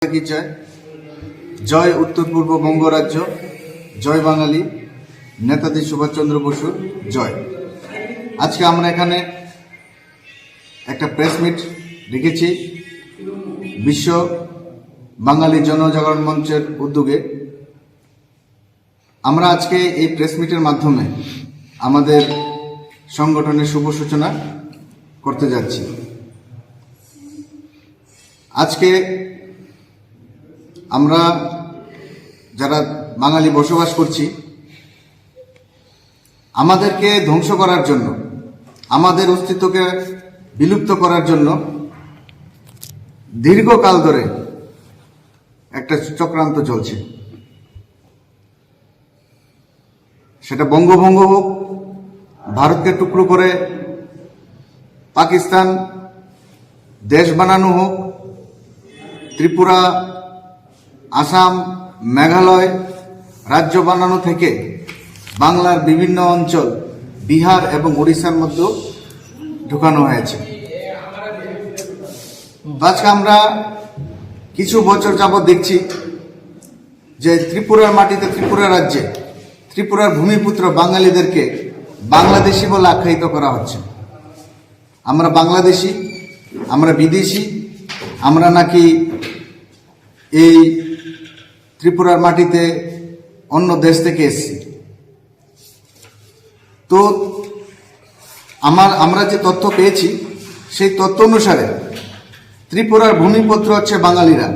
কি জয় জয় উত্তর পূর্ব বঙ্গরাজ্য, জয় বাঙালি, নেতাজি সুভাষচন্দ্র বসুর জয়। আজকে আমরা এখানে একটা প্রেস মিট রেখেছি বিশ্ব বাঙালি জনজাগরণ মঞ্চের উদ্যোগে। আমরা আজকে এই প্রেস মিটের মাধ্যমে আমাদের সংগঠনের শুভ সূচনা করতে যাচ্ছি। আজকে আমরা যারা বাঙালি বসবাস করছি, আমাদেরকে ধ্বংস করার জন্য, আমাদের অস্তিত্বকে বিলুপ্ত করার জন্য দীর্ঘকাল ধরে একটা চক্রান্ত চলছে। সেটা বঙ্গভঙ্গ হোক, ভারতকে টুকরো করে পাকিস্তান দেশ বানানো হোক, ত্রিপুরা, আসাম, মেঘালয় রাজ্য বানানো থেকে বাংলার বিভিন্ন অঞ্চল বিহার এবং উড়িষ্যার মধ্যে ঢুকানো হয়েছে। আজকে আমরা কিছু বছর যাবৎ দেখছি যে ত্রিপুরার মাটিতে, ত্রিপুরা রাজ্যে, ত্রিপুরার ভূমিপুত্র বাঙালিদেরকে বাংলাদেশি বলে আখ্যায়িত করা হচ্ছে। আমরা বাংলাদেশি, আমরা বিদেশি, আমরা নাকি এই ত্রিপুরার মাটিতে অন্য দেশ থেকে এসেছি। তো আমরা যে তথ্য পেয়েছি সেই তথ্য অনুসারে ত্রিপুরার ভূমিপুত্র হচ্ছে বাঙালিরা।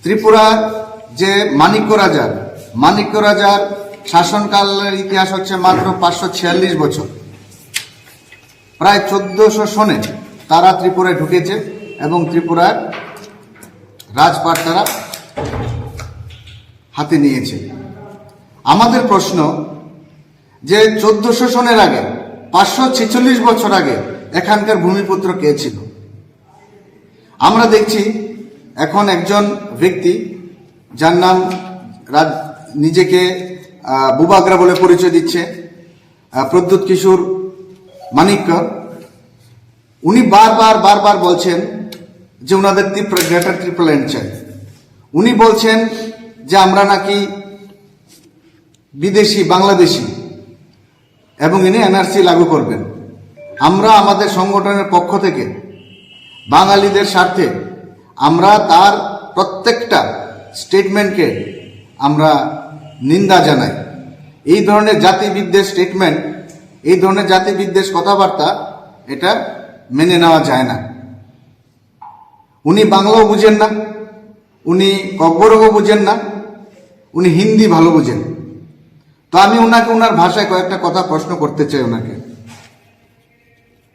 ত্রিপুরার যে মাণিক্য রাজার শাসনকালের ইতিহাস হচ্ছে মাত্র 546 বছর। প্রায় 1400 সনে তারা ত্রিপুরায় ঢুকেছে এবং ত্রিপুরার রাজপাট তারা হাতে নিয়েছে। আমাদের প্রশ্ন যে 1400 সনের আগে, 546 বছর আগে এখানকার ভূমিপুত্র কে ছিল? আমরা দেখছি এখন একজন ব্যক্তি যার নাম নিজেকে বুবাগ্রা বলে পরিচয় দিচ্ছে, প্রদ্যুৎ কিশোর মানিক্য, উনি বারবার বলছেন যে ওনাদের গ্রেটার ট্রিপলল্যান্ড চাই। উনি বলছেন যে আমরা নাকি বিদেশি, বাংলাদেশি, এবং ইনি এনআরসি লাগু করবেন। আমরা আমাদের সংগঠনের পক্ষ থেকে বাঙালিদের স্বার্থে আমরা তার প্রত্যেকটা স্টেটমেন্টকে আমরা নিন্দা জানাই। এই ধরনের জাতিবিদ্বেষ স্টেটমেন্ট, এই ধরনের জাতিবিদ্বেষ কথাবার্তা, এটা মেনে নেওয়া যায় না। উনি বাংলাও বুঝেন না, উনি কব্বরও বুঝেন না, উনি হিন্দি ভালো বুঝেন। তো আমি ওনাকে ওনার ভাষায় কয়েকটা কথা প্রশ্ন করতে চাই ওনাকে।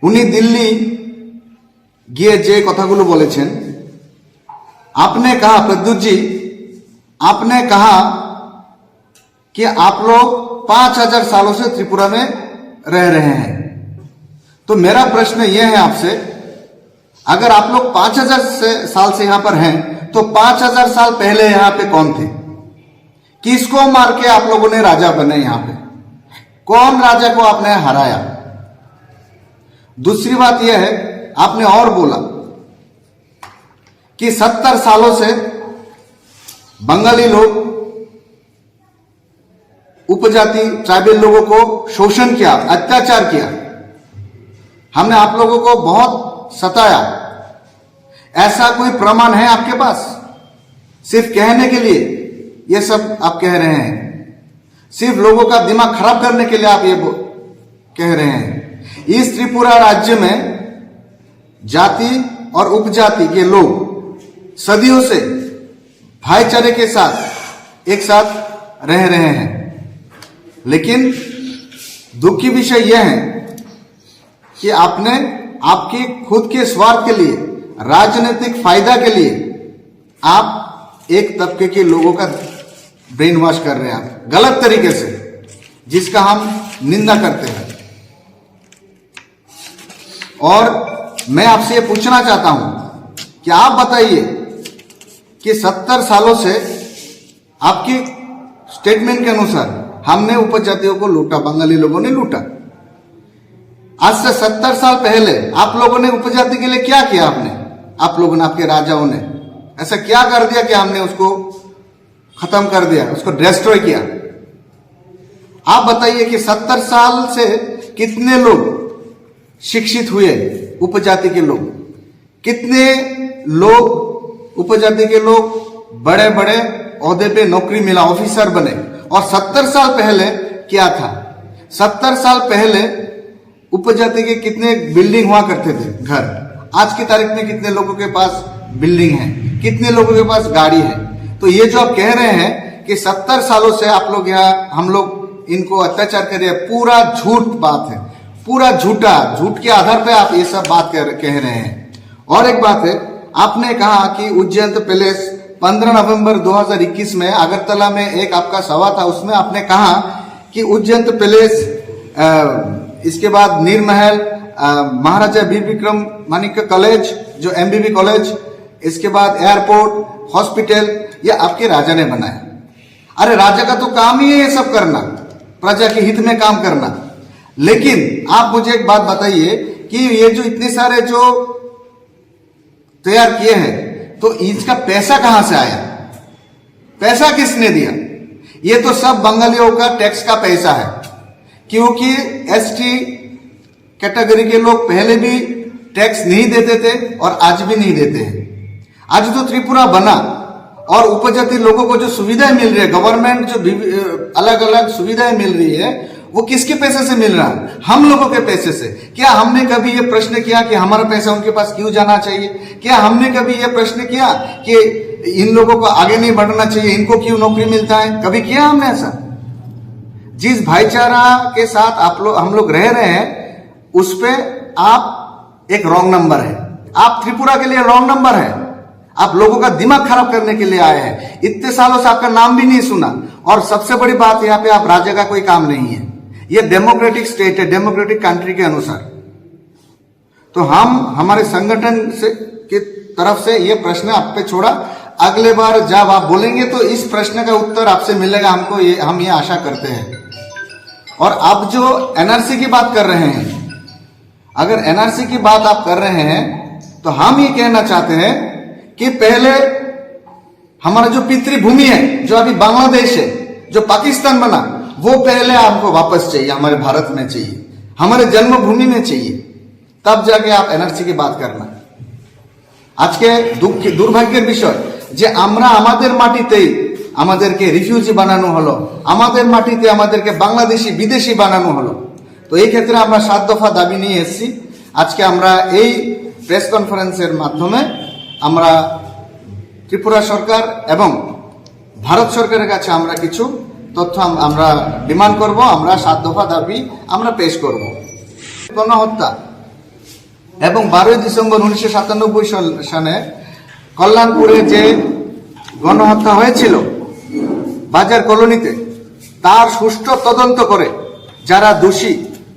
উনি দিল্লি গিয়ে যে কথাগুলো বলেছেন, आपने कहा, प्रद्युत जी आपने कहा कि आप लोग 5000 सालों से त्रिपुरा में रह रहे हैं। तो मेरा प्रश्न यह है आपसे, अगर आप लोग 5000 साल से यहां पर हैं तो 5000 साल पहले यहां पे कौन थे? किसको मार के आप लोगों ने राजा बने? यहां पे कौन राजा को आपने हराया? दूसरी बात यह है, आपने और बोला कि 70 सालों से बंगाली लोग, उपजाति ट्राइबल लोगों को शोषण किया, अत्याचार किया, हमने आप लोगों को बहुत सताया। ऐसा कोई प्रमाण है आपके पास? सिर्फ कहने के लिए ये सब आप कह रहे हैं, सिर्फ लोगों का दिमाग खराब करने के लिए आप ये कह रहे हैं। इस त्रिपुरा राज्य में जाति और उपजाति के लोग सदियों से भाईचारे के साथ एक साथ रह रहे हैं। लेकिन दुख की विषय यह है कि आपने आपके खुद के स्वार्थ के लिए, राजनीतिक फायदा के लिए आप एक तबके के लोगों का ब्रेन वॉश कर रहे हैं, आप गलत तरीके से, जिसका हम निंदा करते हैं। और मैं आपसे ये पूछना चाहता हूं कि आप बताइए कि 70 सालों से आपकी स्टेटमेंट के अनुसार हमने उपजातियों को लूटा, बंगाली लोगों ने लूटा। आज से 70 साल पहले आप लोगों ने उपजाति के लिए क्या किया? आपने आप लोगों ने, आपके राजाओं ने ऐसा क्या कर दिया कि हमने उसको खत्म कर दिया, उसको डिस्ट्रॉय किया? आप बताइए कि 70 साल से कितने लोग शिक्षित हुए, उपजाति के लोग, कितने लोग उपजाति के लोग बड़े बड़े ओहदे पे नौकरी मिला, ऑफिसर बने। और 70 साल पहले क्या था? 70 साल पहले उपजाति के कितने बिल्डिंग हुआ करते थे, घर। आज की तारीख में कितने लोगों के पास बिल्डिंग है, कितने लोगों के पास गाड़ी है? तो ये जो आप कह रहे हैं कि 70 सालों से आप लोग यहाँ, हम लोग इनको अत्याचार कर रहे हैं, पूरा झूठ बात है, पूरा झूठा, झूठ के आधार पे आप ये सब बात कह रहे हैं। और एक बात है, आपने कहा कि उज्जैन पैलेस 15 नवंबर 2021 में अगरतला में एक आपका सभा था, उसमें आपने कहा कि उज्जैन पैलेस, इसके बाद नीरमहल, महाराजा वीर विक्रम मानिक्य कॉलेज जो MBB कॉलेज, इसके बाद एयरपोर्ट, हॉस्पिटल, ये आपके राजा ने बनाया। अरे राजा का तो काम ही है ये सब करना, प्रजा के हित में काम करना। लेकिन आप मुझे एक बात बताइए कि ये जो इतने सारे जो तैयार किए हैं, तो इसका पैसा कहां से आया? पैसा किसने दिया? ये तो सब बंगालियों का टैक्स का पैसा है, क्योंकि ST कैटेगरी के लोग पहले भी टैक्स नहीं देते थे और आज भी नहीं देते हैं। आज जो त्रिपुरा बना और उपजाति लोगों को जो सुविधाएं मिल रही है, गवर्नमेंट जो अलग अलग सुविधाएं मिल रही है, वो किसके पैसे से मिल रहा है? हम लोगों के पैसे से। क्या हमने कभी ये प्रश्न किया कि हमारा पैसा उनके पास क्यों जाना चाहिए? क्या हमने कभी ये प्रश्न किया कि इन लोगों को आगे नहीं बढ़ना चाहिए, इनको क्यों नौकरी मिलता है? कभी किया हमने ऐसा? जिस भाईचारा के साथ हम लोग रह रहे हैं, उस पे आप एक रॉन्ग नंबर है। आप त्रिपुरा के लिए रॉन्ग नंबर है। आप लोगों का दिमाग खराब करने के लिए आए हैं। इतने सालों से आपका नाम भी नहीं सुना। और सबसे बड़ी बात, यहाँ पे आप राजा का कोई काम नहीं है। ये डेमोक्रेटिक स्टेट है, डेमोक्रेटिक कंट्री के अनुसार। तो हम हमारे संगठन से की तरफ से ये प्रश्न आप पे छोड़ा। अगले बार जब आप बोलेंगे तो इस प्रश्न का उत्तर आपसे मिलेगा हमको, हम ये आशा करते हैं। और अब जो NRC की बात कर रहे हैं, अगर NRC की बात आप कर रहे हैं, तो हम ये कहना चाहते हैं कि पहले हमारा जो पितृभूमि है, जो अभी बांग्लादेश है, जो पाकिस्तान बना, वो पहले आपको वापस चाहिए, हमारे भारत में चाहिए, हमारे जन्मभूमि में चाहिए। तब जाके आप NRC की बात करना। आज के दुर्भाग्येर विषय যে আমরা আমাদের মাটিতেই আমাদেরকে রিফিউজি বানানো হলো, আমাদের মাটিতে আমাদেরকে বাংলাদেশি বিদেশি বানানো হলো। তো এই ক্ষেত্রে আমরা 7 দফা দাবি নিয়ে এসেছি। আজকে আমরা এই প্রেস কনফারেন্সের মাধ্যমে আমরা ত্রিপুরা সরকার এবং ভারত সরকারের কাছে আমরা কিছু তথ্য আমরা ডিমান্ড করব। আমরা 7 দফা দাবি আমরা পেশ করব। গণহত্যা এবং 12 ডিসেম্বর 1997 সালে কল্যাণপুরে যে গণহত্যা হয়েছিল বাজার কলোনিতে, তার সুষ্ঠু তদন্ত করে যারা দোষী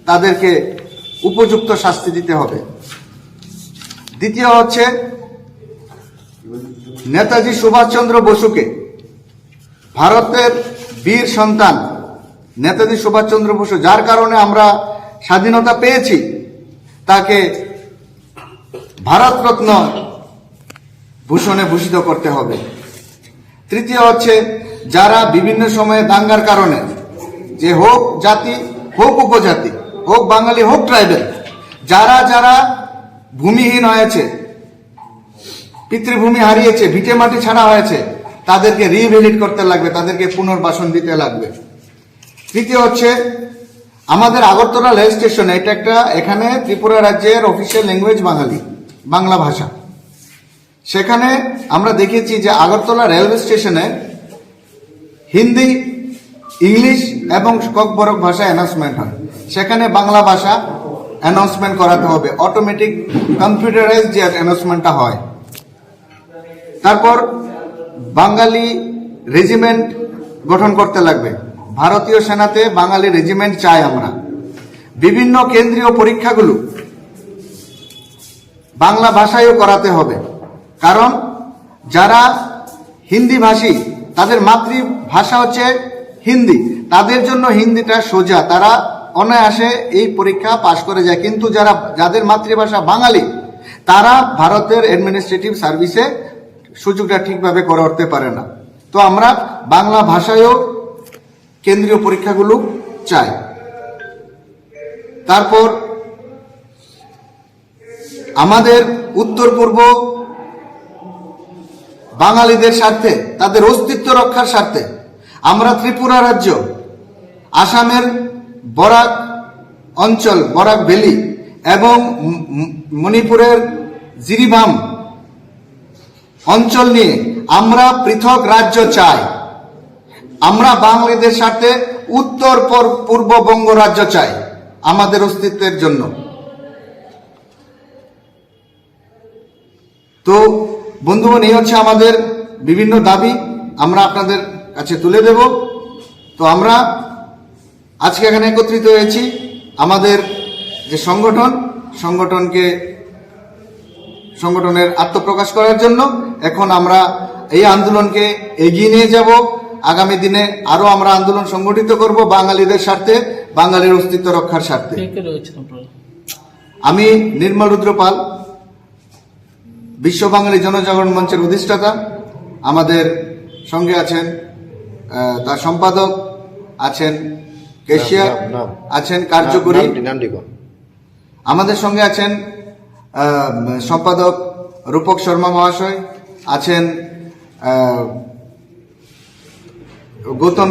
তাদেরকে উপযুক্ত শাস্তি দিতে হবে। দ্বিতীয় হচ্ছে নেতাজি সুভাষচন্দ্র বসুকে, ভারতের বীর সন্তান নেতাজি সুভাষচন্দ্র বসু, যার কারণে আমরা স্বাধীনতা পেয়েছি, তাকে ভারতরত্ন ভূষণে ভূষিত করতে হবে। তৃতীয় হচ্ছে যারা বিভিন্ন সময়ে দাঙ্গার কারণে, যে হোক জাতি হোক উপজাতি হোক বাঙালি হোক ট্রাইবেল, যারা যারা ভূমিহীন হয়েছে, পিতৃভূমি হারিয়েছে, ভিটে মাটি ছাড়া হয়েছে, তাদেরকে রিভ্যালিড করতে লাগবে, তাদেরকে পুনর্বাসন দিতে লাগবে। তৃতীয় হচ্ছে আমাদের আগরতলা রেল স্টেশনে, এটা একটা, এখানে ত্রিপুরা রাজ্যের অফিসিয়াল ল্যাঙ্গুয়েজ বাঙালি, বাংলা ভাষা। সেখানে আমরা দেখেছি যে আগরতলা রেলওয়ে স্টেশনে হিন্দি, ইংলিশ এবং ককবরক ভাষা অ্যানাউন্সমেন্ট হয়। সেখানে বাংলা ভাষা অ্যানাউন্সমেন্ট করাতে হবে, অটোমেটিক কম্পিউটারাইজ যে অ্যানাউন্সমেন্টটা হয়। তারপর বাঙালি রেজিমেন্ট গঠন করতে লাগবে। ভারতীয় সেনাতে বাঙালি রেজিমেন্ট চাই আমরা। বিভিন্ন কেন্দ্রীয় পরীক্ষাগুলো বাংলা ভাষায়ও করাতে হবে, কারণ যারা হিন্দি ভাষী, তাদের মাতৃভাষা হচ্ছে হিন্দি, তাদের জন্য হিন্দিটা সোজা, তারা অনায়াসে এই পরীক্ষা পাশ করে যায়। কিন্তু যাদের মাতৃভাষা বাঙালি, তারা ভারতের অ্যাডমিনিস্ট্রেটিভ সার্ভিসে সুযোগটা ঠিকভাবে করে উঠতে পারে না। তো আমরা বাংলা ভাষায়ও কেন্দ্রীয় পরীক্ষাগুলো চাই। তারপর আমাদের উত্তর পূর্ব বাঙালিদের স্বার্থে, তাদের অস্তিত্ব রক্ষার স্বার্থে আমরা ত্রিপুরা রাজ্য, আসামের বরাক অঞ্চল, বরাক ভ্যালি এবং মণিপুরের জিরিবাম অঞ্চল নিয়ে আমরা পৃথক রাজ্য চাই। আমরা বাঙালিদের স্বার্থে উত্তর পূর্ববঙ্গ রাজ্য চাই আমাদের অস্তিত্বের জন্য। তো বন্ধুগণ, এই হচ্ছে আমাদের বিভিন্ন দাবি, আমরা আপনাদের কাছে তুলে দেব। তো আমরা আজকে এখানে একত্রিত হয়েছি আমাদের যে সংগঠনের আত্মপ্রকাশ করার জন্য। এখন আমরা এই আন্দোলনকে এগিয়ে নিয়ে যাব। আগামী দিনে আরো আমরা আন্দোলন সংগঠিত করব বাঙালিদের স্বার্থে, বাঙালির অস্তিত্ব রক্ষার স্বার্থে। আমি নির্মল রুদ্র পাল, বিশ্ব বাঙালি জনজাগরণ মঞ্চের অধিষ্ঠাতা। আমাদের সঙ্গে আছেন তার সম্পাদক, আছেন কেশিয়ার, আছেন কার্যকরী। আমাদের সঙ্গে আছেন সম্পাদক রূপক শর্মা মহাশয়, আছেন গৌতম